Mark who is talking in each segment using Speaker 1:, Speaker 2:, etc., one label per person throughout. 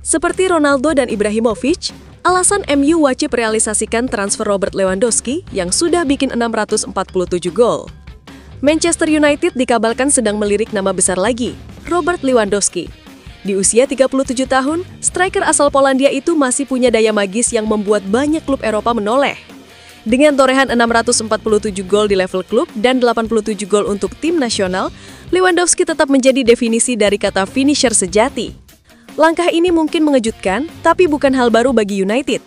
Speaker 1: Seperti Ronaldo dan Ibrahimovic, alasan MU wajib realisasikan transfer Robert Lewandowski yang sudah bikin 647 gol. Manchester United dikabarkan sedang melirik nama besar lagi, Robert Lewandowski. Di usia 37 tahun, striker asal Polandia itu masih punya daya magis yang membuat banyak klub Eropa menoleh. Dengan torehan 647 gol di level klub dan 87 gol untuk tim nasional, Lewandowski tetap menjadi definisi dari kata finisher sejati. Langkah ini mungkin mengejutkan, tapi bukan hal baru bagi United.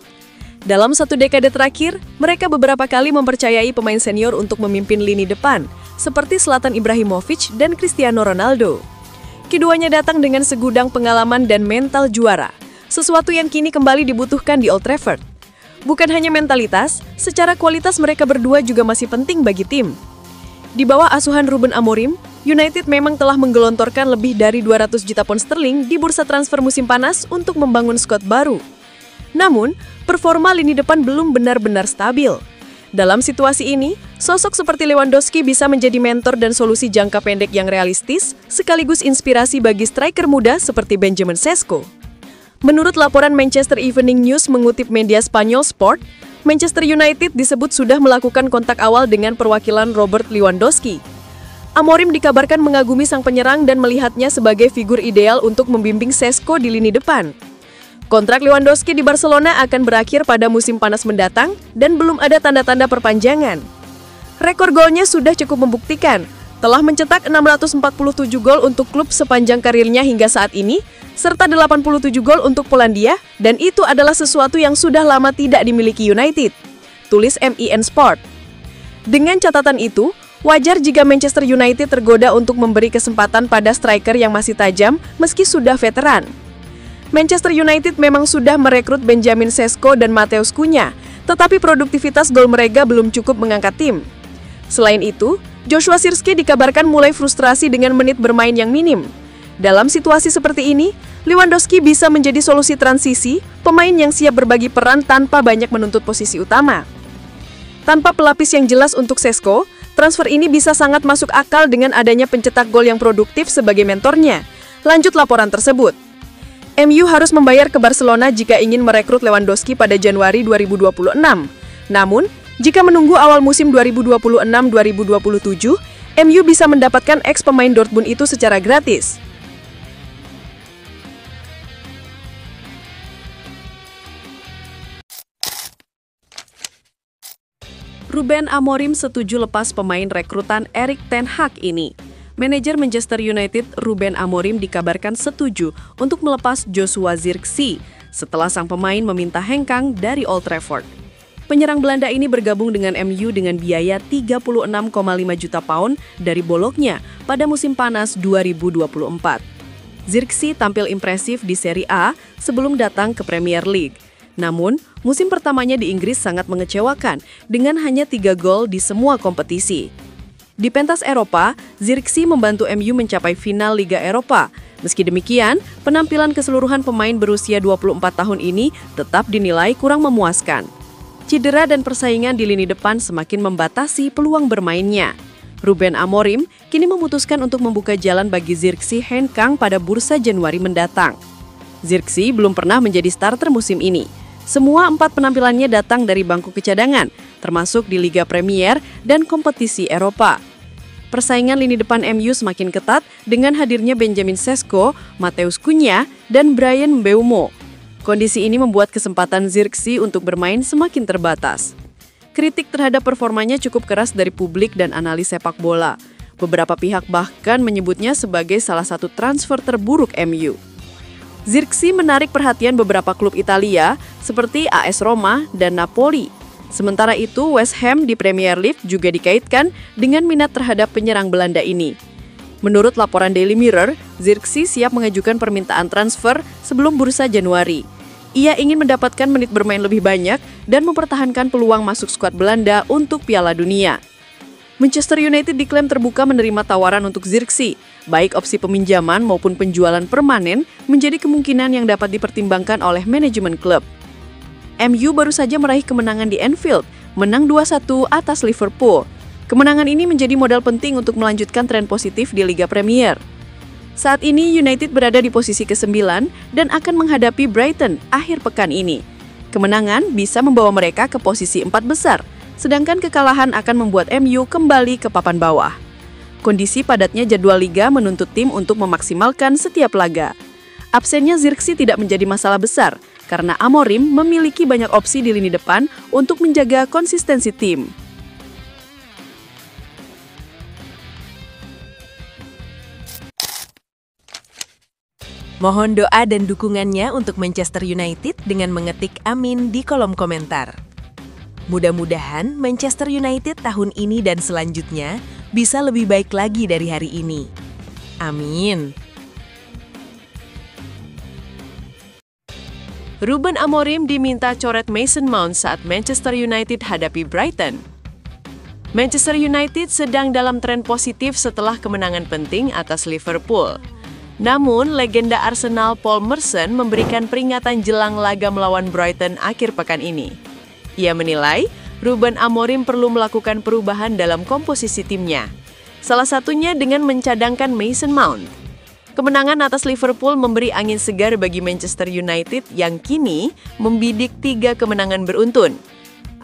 Speaker 1: Dalam satu dekade terakhir, mereka beberapa kali mempercayai pemain senior untuk memimpin lini depan, seperti Zlatan Ibrahimovic dan Cristiano Ronaldo. Keduanya datang dengan segudang pengalaman dan mental juara, sesuatu yang kini kembali dibutuhkan di Old Trafford. Bukan hanya mentalitas, secara kualitas mereka berdua juga masih penting bagi tim. Di bawah asuhan Ruben Amorim, United memang telah menggelontorkan lebih dari 200 juta pound sterling di bursa transfer musim panas untuk membangun skuad baru. Namun, performa lini depan belum benar-benar stabil. Dalam situasi ini, sosok seperti Lewandowski bisa menjadi mentor dan solusi jangka pendek yang realistis, sekaligus inspirasi bagi striker muda seperti Benjamin Sesko. Menurut laporan Manchester Evening News mengutip media Spanyol Sport, Manchester United disebut sudah melakukan kontak awal dengan perwakilan Robert Lewandowski. Amorim dikabarkan mengagumi sang penyerang dan melihatnya sebagai figur ideal untuk membimbing Sesko di lini depan. Kontrak Lewandowski di Barcelona akan berakhir pada musim panas mendatang dan belum ada tanda-tanda perpanjangan. Rekor golnya sudah cukup membuktikan, telah mencetak 647 gol untuk klub sepanjang karirnya hingga saat ini, serta 87 gol untuk Polandia, dan itu adalah sesuatu yang sudah lama tidak dimiliki United, tulis MIN Sport. Dengan catatan itu, wajar jika Manchester United tergoda untuk memberi kesempatan pada striker yang masih tajam meski sudah veteran. Manchester United memang sudah merekrut Benjamin Sesko dan Matheus Cunha, tetapi produktivitas gol mereka belum cukup mengangkat tim. Selain itu, Joshua Zirkzee dikabarkan mulai frustrasi dengan menit bermain yang minim. Dalam situasi seperti ini, Lewandowski bisa menjadi solusi transisi, pemain yang siap berbagi peran tanpa banyak menuntut posisi utama. Tanpa pelapis yang jelas untuk Sesko, transfer ini bisa sangat masuk akal dengan adanya pencetak gol yang produktif sebagai mentornya. Lanjut laporan tersebut. MU harus membayar ke Barcelona jika ingin merekrut Lewandowski pada Januari 2026. Namun, jika menunggu awal musim 2026-2027, MU bisa mendapatkan ex-pemain Dortmund itu secara gratis. Ruben Amorim setuju lepas pemain rekrutan Erik ten Hag ini. Manajer Manchester United Ruben Amorim dikabarkan setuju untuk melepas Joshua Zirkzee setelah sang pemain meminta hengkang dari Old Trafford. Penyerang Belanda ini bergabung dengan MU dengan biaya 36,5 juta pound dari Bologna pada musim panas 2024. Zirkzee tampil impresif di Serie A sebelum datang ke Premier League. Namun, musim pertamanya di Inggris sangat mengecewakan dengan hanya 3 gol di semua kompetisi. Di pentas Eropa, Zirkzee membantu MU mencapai final Liga Eropa. Meski demikian, penampilan keseluruhan pemain berusia 24 tahun ini tetap dinilai kurang memuaskan. Cedera dan persaingan di lini depan semakin membatasi peluang bermainnya. Ruben Amorim kini memutuskan untuk membuka jalan bagi Zirkzee hengkang pada bursa Januari mendatang. Zirkzee belum pernah menjadi starter musim ini. Semua 4 penampilannya datang dari bangku kecadangan, termasuk di Liga Premier dan kompetisi Eropa. Persaingan lini depan MU semakin ketat dengan hadirnya Benjamin Sesko, Matheus Cunha, dan Bryan Mbeumo. Kondisi ini membuat kesempatan Zirkzee untuk bermain semakin terbatas. Kritik terhadap performanya cukup keras dari publik dan analis sepak bola. Beberapa pihak bahkan menyebutnya sebagai salah satu transfer terburuk MU. Zirkzee menarik perhatian beberapa klub Italia seperti AS Roma dan Napoli. Sementara itu, West Ham di Premier League juga dikaitkan dengan minat terhadap penyerang Belanda ini. Menurut laporan Daily Mirror, Zirkzee siap mengajukan permintaan transfer sebelum bursa Januari. Ia ingin mendapatkan menit bermain lebih banyak dan mempertahankan peluang masuk skuad Belanda untuk Piala Dunia. Manchester United diklaim terbuka menerima tawaran untuk Zirkzee. Baik opsi peminjaman maupun penjualan permanen menjadi kemungkinan yang dapat dipertimbangkan oleh manajemen klub. MU baru saja meraih kemenangan di Anfield, menang 2-1 atas Liverpool. Kemenangan ini menjadi modal penting untuk melanjutkan tren positif di Liga Premier.
Speaker 2: Saat ini United berada di posisi ke-9 dan akan menghadapi Brighton akhir pekan ini. Kemenangan bisa membawa mereka ke posisi 4 besar, sedangkan kekalahan akan membuat MU kembali ke papan bawah. Kondisi padatnya jadwal liga menuntut tim untuk memaksimalkan setiap laga. Absennya Zirkzee tidak menjadi masalah besar, karena Amorim memiliki banyak opsi di lini depan untuk menjaga konsistensi tim.
Speaker 1: Mohon doa dan dukungannya untuk Manchester United dengan mengetik amin di kolom komentar. Mudah-mudahan Manchester United tahun ini dan selanjutnya bisa lebih baik lagi dari hari ini. Amin. Ruben Amorim diminta coret Mason Mount saat Manchester United hadapi Brighton. Manchester United sedang dalam tren positif setelah kemenangan penting atas Liverpool. Namun, legenda Arsenal Paul Merson memberikan peringatan jelang laga melawan Brighton akhir pekan ini. Ia menilai Ruben Amorim perlu melakukan perubahan dalam komposisi timnya. Salah satunya dengan mencadangkan Mason Mount. Kemenangan atas Liverpool memberi angin segar bagi Manchester United yang kini membidik 3 kemenangan beruntun.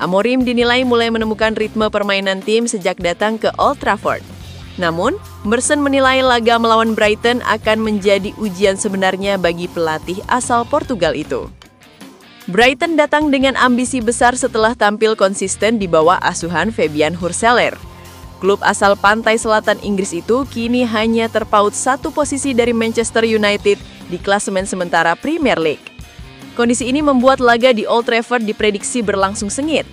Speaker 1: Amorim dinilai mulai menemukan ritme permainan tim sejak datang ke Old Trafford. Namun, Merson menilai laga melawan Brighton akan menjadi ujian sebenarnya bagi pelatih asal Portugal itu. Brighton datang dengan ambisi besar setelah tampil konsisten di bawah asuhan Fabian Hurseler. Klub asal pantai selatan Inggris itu kini hanya terpaut 1 posisi dari Manchester United di klasemen sementara Premier League. Kondisi ini membuat laga di Old Trafford diprediksi berlangsung sengit.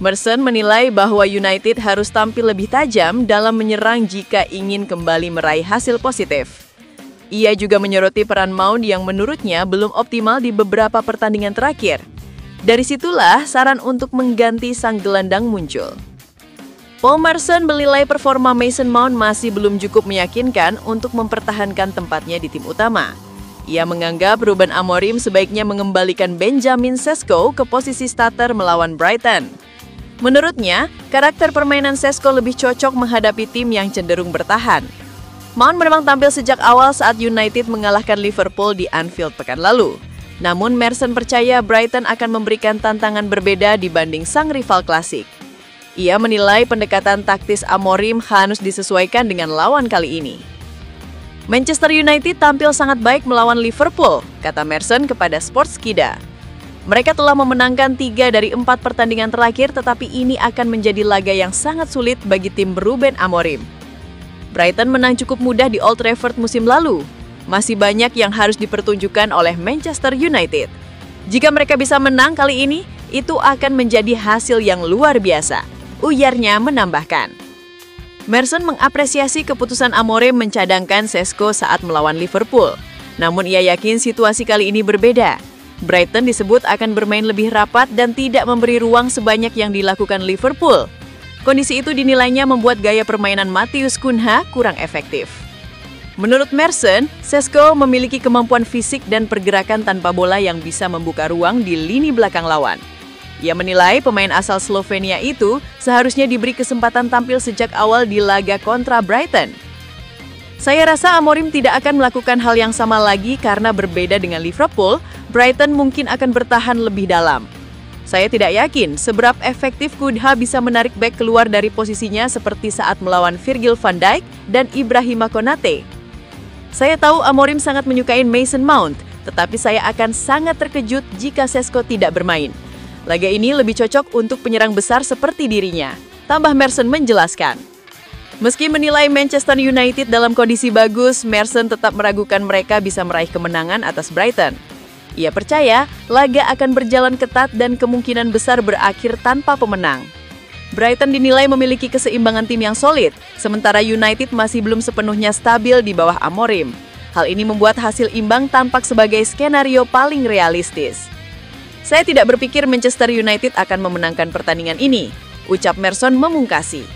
Speaker 1: Merson menilai bahwa United harus tampil lebih tajam dalam menyerang jika ingin kembali meraih hasil positif. Ia juga menyoroti peran Mount yang menurutnya belum optimal di beberapa pertandingan terakhir. Dari situlah saran untuk mengganti sang gelandang muncul. Paul Merson menilai performa Mason Mount masih belum cukup meyakinkan untuk mempertahankan tempatnya di tim utama. Ia menganggap Ruben Amorim sebaiknya mengembalikan Benjamin Sesko ke posisi starter melawan Brighton. Menurutnya, karakter permainan Sesko lebih cocok menghadapi tim yang cenderung bertahan. Mount memang tampil sejak awal saat United mengalahkan Liverpool di Anfield pekan lalu. Namun Merson percaya Brighton akan memberikan tantangan berbeda dibanding sang rival klasik. Ia menilai pendekatan taktis Amorim harus disesuaikan dengan lawan kali ini. Manchester United tampil sangat baik melawan Liverpool, kata Merson kepada Sportskida. Mereka telah memenangkan 3 dari 4 pertandingan terakhir, tetapi ini akan menjadi laga yang sangat sulit bagi tim Ruben Amorim. Brighton menang cukup mudah di Old Trafford musim lalu. Masih banyak yang harus dipertunjukkan oleh Manchester United. Jika mereka bisa menang kali ini, itu akan menjadi hasil yang luar biasa, ujarnya menambahkan. Merson mengapresiasi keputusan Amorim mencadangkan Sesko saat melawan Liverpool. Namun ia yakin situasi kali ini berbeda. Brighton disebut akan bermain lebih rapat dan tidak memberi ruang sebanyak yang dilakukan Liverpool. Kondisi itu dinilainya membuat gaya permainan Matheus Cunha kurang efektif. Menurut Merson, Sesko memiliki kemampuan fisik dan pergerakan tanpa bola yang bisa membuka ruang di lini belakang lawan. Ia menilai pemain asal Slovenia itu seharusnya diberi kesempatan tampil sejak awal di laga kontra Brighton. Saya rasa Amorim tidak akan melakukan hal yang sama lagi karena berbeda dengan Liverpool, Brighton mungkin akan bertahan lebih dalam. Saya tidak yakin seberapa efektif Cunha bisa menarik bek keluar dari posisinya seperti saat melawan Virgil van Dijk dan Ibrahima Konate. Saya tahu Amorim sangat menyukai Mason Mount, tetapi saya akan sangat terkejut jika Sesko tidak bermain. Laga ini lebih cocok untuk penyerang besar seperti dirinya, tambah Merson menjelaskan. Meski menilai Manchester United dalam kondisi bagus, Merson tetap meragukan mereka bisa meraih kemenangan atas Brighton. Ia percaya laga akan berjalan ketat dan kemungkinan besar berakhir tanpa pemenang. Brighton dinilai memiliki keseimbangan tim yang solid, sementara United masih belum sepenuhnya stabil di bawah Amorim. Hal ini membuat hasil imbang tampak sebagai skenario paling realistis. Saya tidak berpikir Manchester United akan memenangkan pertandingan ini, ucap Merson memungkasi.